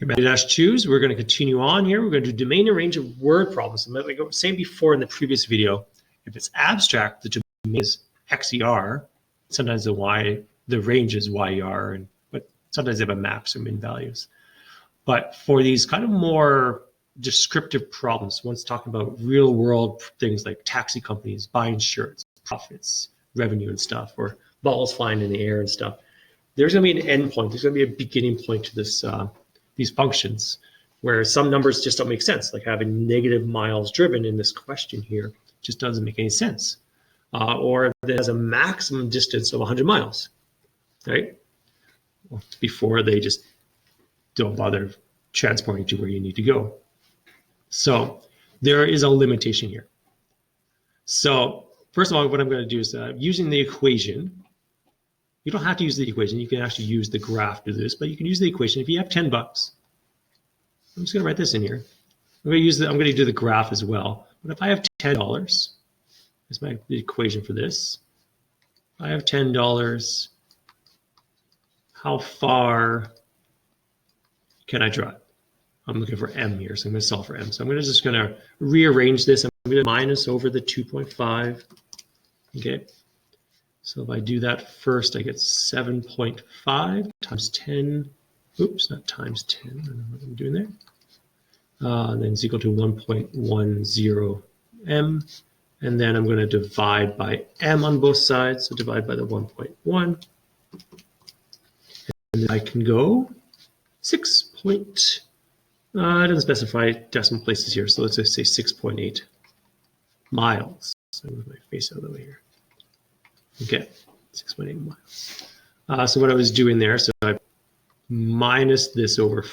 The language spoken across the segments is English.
Dash choose. We're going to continue on here. We're going to do domain and range of word problems. And like I was saying before in the previous video, if it's abstract, the domain is XER. Sometimes the range is YER, but sometimes they have a max or min values. But for these kind of more descriptive problems, once talking about real world things like taxi companies, buying shirts, profits, revenue and stuff, or balls flying in the air and stuff, there's going to be an end point. There's going to be a beginning point to this these functions where some numbers just don't make sense, like having negative miles driven in this question here just doesn't make any sense. Or there's a maximum distance of 100 miles, right? Before they just don't bother transporting to where you need to go. So there is a limitation here. So first of all, what I'm going to do is using the equation. You don't have to use the equation. You can actually use the graph to do this, but you can use the equation. If you have 10 bucks, I'm just going to write this in here. I'm going to do the graph as well. But if I have $10, that's the equation for this. If I have $10, how far can I drive? I'm looking for M here, so I'm going to solve for M. So I'm just going to rearrange this. I'm going to minus over the 2.5. Okay. So if I do that first, I get 7.5 times 10. Oops, not times 10. I don't know what I'm doing there. And then it's equal to 1.10 M. And then I'm going to divide by M on both sides. So divide by the 1.1. And then I can go 6. It doesn't specify decimal places here. So let's just say 6.8 miles. So move my face out of the way here. Okay, 6.8 miles. So what I was doing there, so I minus this over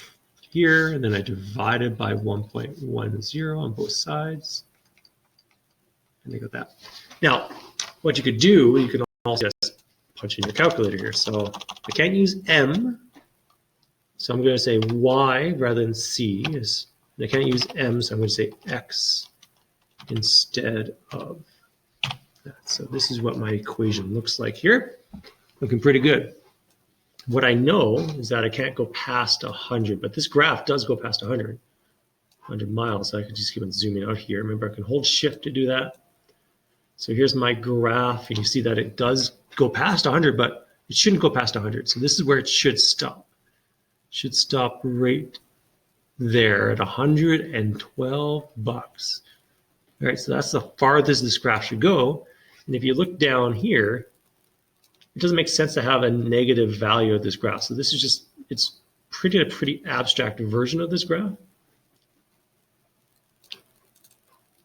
here, and then I divided by 1.10 on both sides. And I got that. Now, what you could do, you can also just punch in your calculator here. So I can't use M, so I'm going to say Y rather than C. And I can't use M, so I'm going to say X instead of that. So this is what my equation looks like here. Looking pretty good. What I know is that I can't go past 100, but this graph does go past 100 miles. So I can just keep on zooming out here. Remember, I can hold shift to do that. So here's my graph, and you see that it does go past 100, but it shouldn't go past 100. So this is where it should stop. It should stop right there at 112 bucks. All right, so that's the farthest this graph should go. And if you look down here, it doesn't make sense to have a negative value of this graph. So this is just, it's a pretty abstract version of this graph.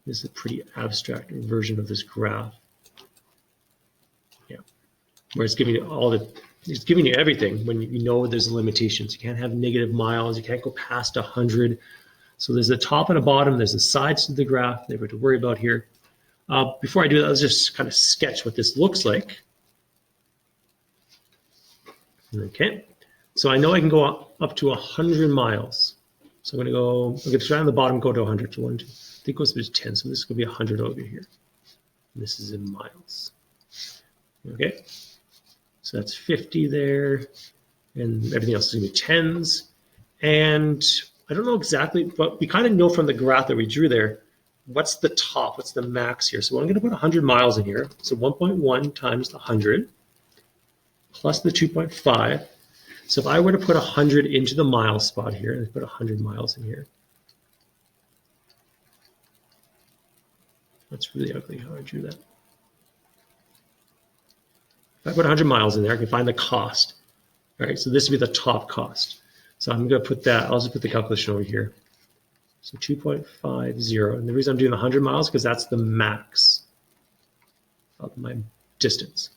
This is a pretty abstract version of this graph. Yeah, where it's giving you it's giving you everything when you know there's limitations. You can't have negative miles. You can't go past 100. So there's the top and a bottom. There's the sides to the graph that we have to worry about here. Before I do that, let's just kind of sketch what this looks like. Okay, so I know I can go up to 100 miles. So I'm going to try on the bottom, go to 100. So 1, 2, I think it goes to 10. So this is going to be 100 over here. And this is in miles. Okay, so that's 50 there. And everything else is going to be tens. And I don't know exactly, but we kind of know from the graph that we drew there, what's the top, what's the max here. So I'm going to put 100 miles in here. So 1.1 times the 100 plus the 2.5. So if I were to put 100 into the mile spot here, and put 100 miles in here. That's really ugly how I drew that. If I put 100 miles in there, I can find the cost. All right, so this would be the top cost. So I'm going to put that, I'll just put the calculation over here. So 2.50, and the reason I'm doing 100 miles because that's the max of my distance.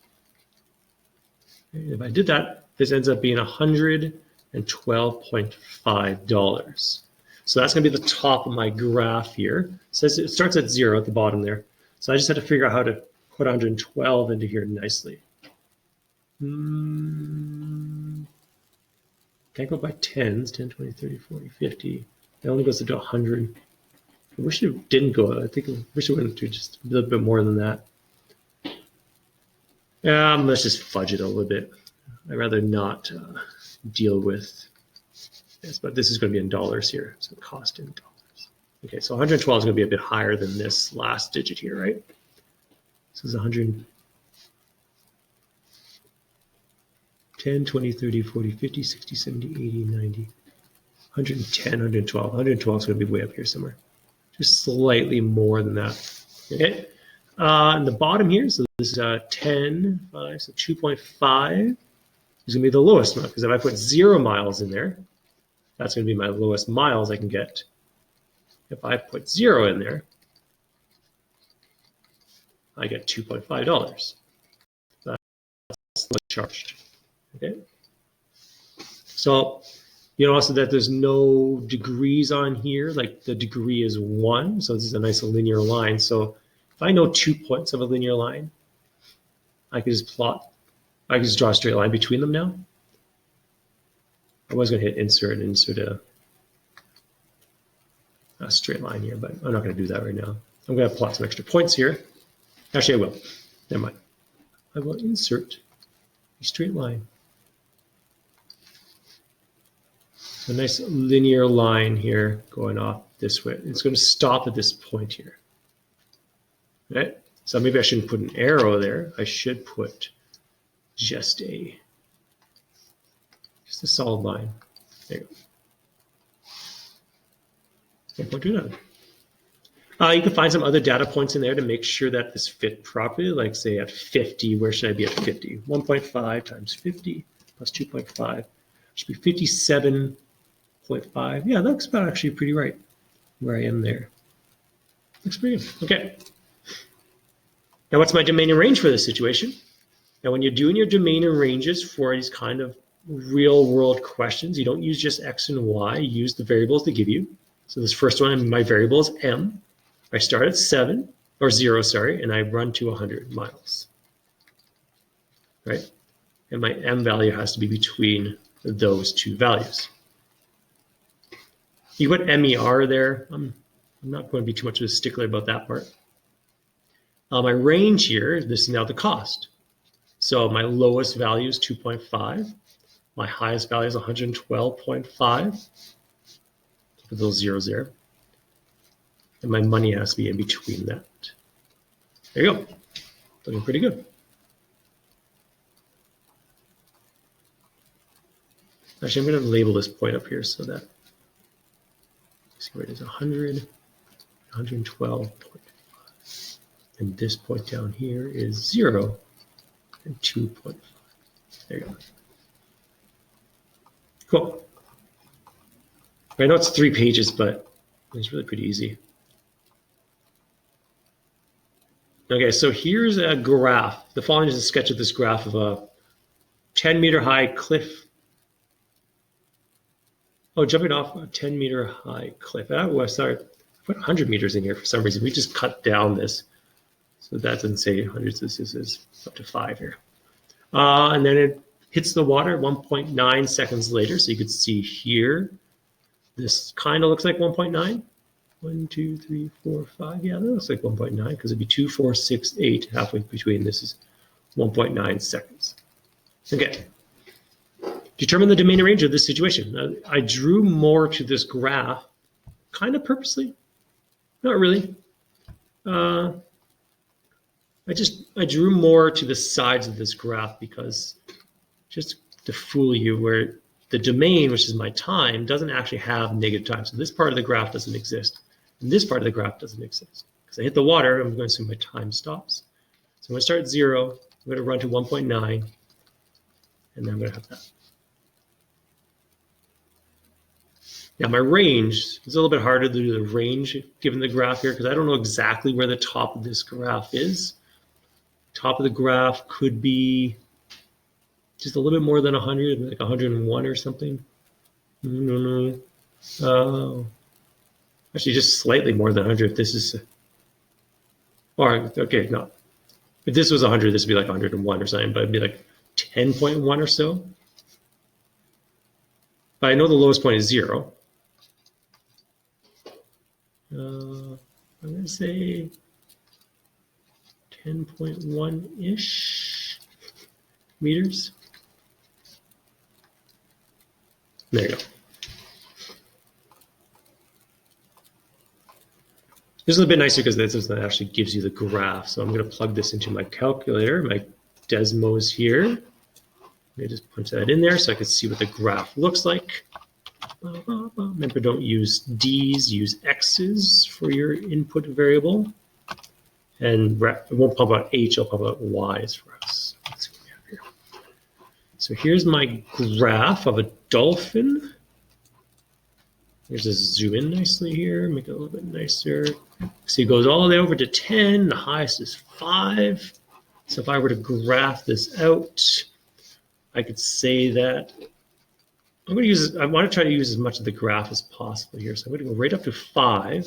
And if I did that, this ends up being $112.5. So that's going to be the top of my graph here. So it starts at 0 at the bottom there. So I just had to figure out how to put 112 into here nicely. Can't go by tens, 10, 20, 30, 40, 50. It only goes to 100. I wish it didn't go. I wish it went to just a little bit more than that. Let's just fudge it a little bit. I'd rather not deal with Yes, but this is going to be in dollars here, so cost in dollars. Okay, so 112 is going to be a bit higher than this last digit here, right? This is 110, 20, 30, 40, 50, 60, 70, 80, 90, 110, 112. 112 is going to be way up here somewhere. Just slightly more than that. Okay. And the bottom here, so this is 10, 5, so 2.5 is going to be the lowest one, because if I put 0 miles in there, that's going to be my lowest miles I can get. If I put 0 in there, I get $2.5. That's what's charged. Okay. So you know also that there's no degrees on here, like the degree is 1, so this is a nice linear line. So if I know 2 points of a linear line, I can just I can just draw a straight line between them now. I was going to hit insert and insert a straight line here, but I'm not going to do that right now. I'm going to plot some extra points here. Actually, I will. Never mind. I will insert a straight line. A nice linear line here going off this way. It's going to stop at this point here. Right? So maybe I shouldn't put an arrow there. I should put just a solid line. There you go. 1.29. You can find some other data points in there to make sure that this fit properly. Like say at 50, where should I be at 50? 1.5 times 50 plus 2.5 should be 57.5. Yeah, that looks about actually pretty right where I am there. Looks pretty good. Okay. Now what's my domain and range for this situation? Now when you're doing your domain and ranges for these kind of real world questions, you don't use just X and Y, you use the variables they give you. So this first one, my variable is M. I start at 0, and I run to 100 miles, right? And my M value has to be between those two values. You put MER there. I'm not going to be too much of a stickler about that part. My range here, this is now the cost. So my lowest value is 2.5. My highest value is 112.5. Put those zeros there. And my money has to be in between that. There you go. Looking pretty good. Actually, I'm going to label this point up here so that, see where it is, 100, 112.5. And this point down here is 0 and 2.5. There you go. Cool. I know it's 3 pages, but it's really pretty easy. Okay, so here's a graph. The following is a sketch of this graph of a 10-meter high cliff. Oh, jumping off a 10-meter high cliff. Oh, sorry, I put 100 meters in here for some reason. We just cut down this. So that doesn't say hundreds, this is up to 5 here. And then it hits the water 1.9 seconds later. So you could see here, this kind of looks like 1.9. 1, 2, 3, 4, 5. Yeah, that looks like 1.9 because it'd be 2, 4, 6, 8 halfway between. This is 1.9 seconds. Okay. Determine the domain and range of this situation. I drew more to this graph, kind of purposely. Not really. I drew more to the sides of this graph because just to fool you, where the domain, which is my time, doesn't actually have negative time. So this part of the graph doesn't exist. And this part of the graph doesn't exist. Because I hit the water, I'm going to assume my time stops. So I'm going to start at 0, I'm going to run to 1.9, and then I'm going to have that. Now my range is a little bit harder to do the range given the graph here because I don't know exactly where the top of this graph is. Top of the graph could be just a little bit more than 100, like 101 or something. No. Actually, just slightly more than 100. If this is, or okay, no. If this was 100, this would be like 101 or something, but it'd be like 10.1 or so. But I know the lowest point is 0. I'm going to say 10.1-ish meters. There you go. This is a bit nicer because this is that actually gives you the graph. So I'm going to plug this into my calculator, my Desmos here. Let me just punch that in there so I can see what the graph looks like. Remember, don't use D's, use X's for your input variable. And it won't pop out H, it'll pop out Y's for us. Let's see what we have here. So here's my graph of a dolphin. Here's a zoom in nicely here, make it a little bit nicer. So it goes all the way over to 10, the highest is 5. So if I were to graph this out, I could say that I want to try to use as much of the graph as possible here. So I'm going to go right up to 5. I'm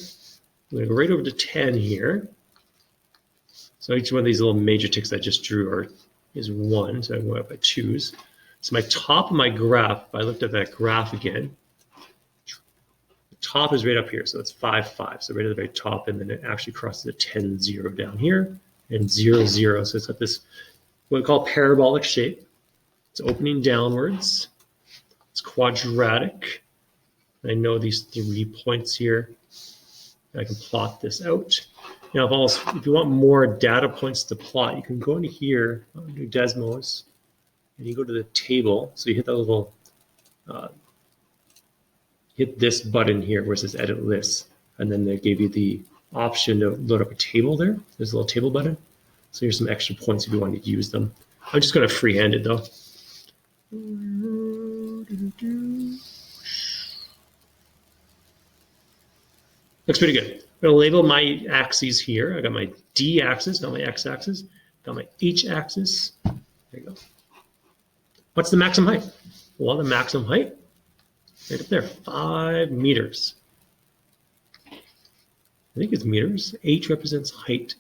going to go right over to 10 here. So each one of these little major ticks I just drew is 1, so I go up by 2s. So my top of my graph, if I looked at that graph again, the top is right up here, so it's 5, 5. So right at the very top, and then it actually crosses a 10, 0 down here, and 0, 0. So it's got this, what we call parabolic shape. It's opening downwards. It's quadratic. I know these 3 points here. I can plot this out. Now, if you want more data points to plot, you can go into here, do Desmos, and you go to the table. So you hit that little, hit this button here where it says Edit List, and then they gave you the option to load up a table there. There's a little table button. So here's some extra points if you want to use them. I'm just going to freehand it though. Looks pretty good. I'm going to label my axes here. I got my D axis, got my X axis, got my H axis. There you go. What's the maximum height? Well, the maximum height, right up there, 5 meters. I think it's meters. H represents height.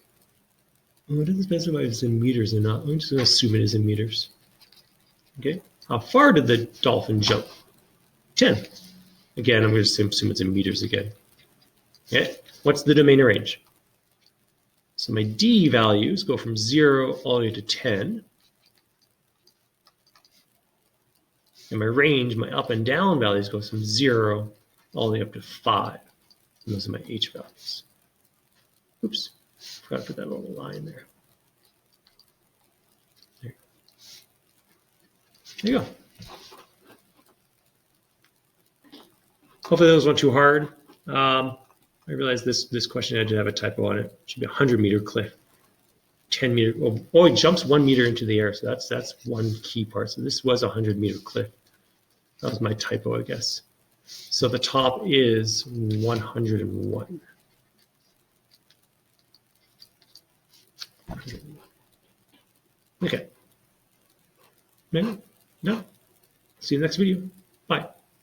Oh, it doesn't specify if it's in meters or not. I'm just going to assume it is in meters. Okay. How far did the dolphin jump? 10. Again, I'm going to assume it's in meters again. Okay. What's the domain range? So my D values go from 0 all the way to 10. And my range, my up and down values go from 0 all the way up to 5. And those are my H values. Oops, forgot to put that little line there. There you go. Hopefully those weren't too hard. I realized this question had to have a typo on it. It should be a 100-meter cliff. 10 meter. Oh, it jumps 1 meter into the air. So that's one key part. So this was a 100-meter cliff. That was my typo, I guess. So the top is 101. Okay. No. See you next video. Bye.